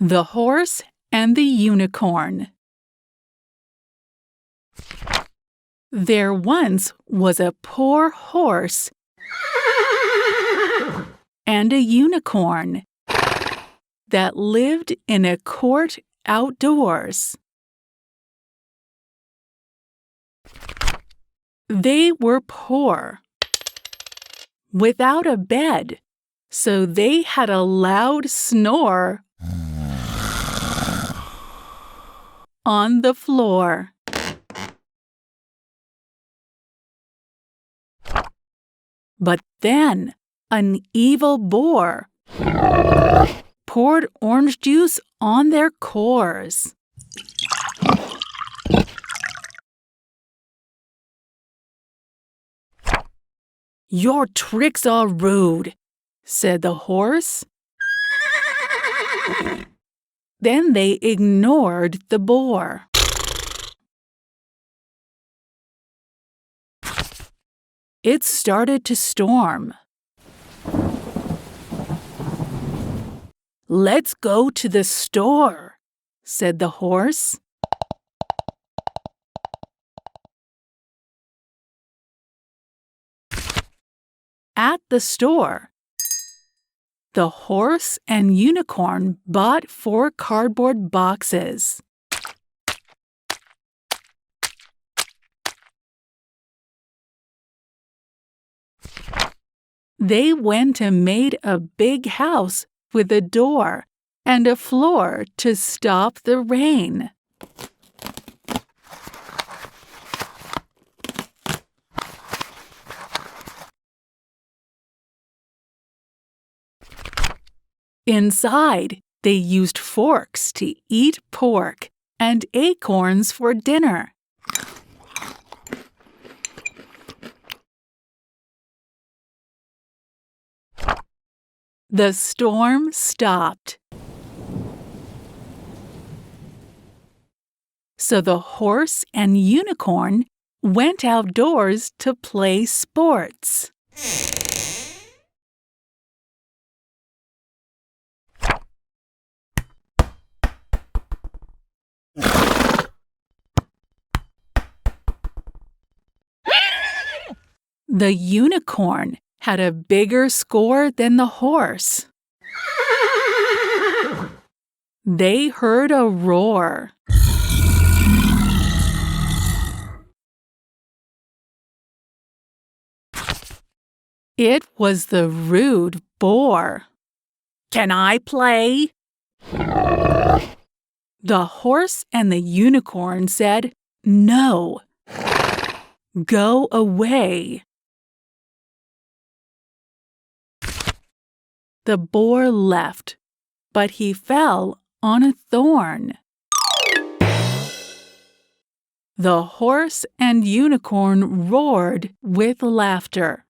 The Horse and the Unicorn. There once was a poor horse and a unicorn that lived in a court outdoors. They were poor, without a bed, so they had a loud snore on the floor. But then an evil boar poured orange juice on their cores. "Your tricks are rude," said the horse. Then they ignored the boar. It started to storm. "Let's go to the store," said the horse. At the store, the horse and unicorn bought 4 cardboard boxes. They went and made a big house with a door and a floor to stop the rain. Inside, they used forks to eat pork and acorns for dinner. The storm stopped. So the horse and unicorn went outdoors to play sports. The unicorn had a bigger score than the horse. They heard a roar. It was the rude boar. "Can I play?" The horse and the unicorn said, "No. Go away." The boar left, but he fell on a thorn. The horse and unicorn roared with laughter.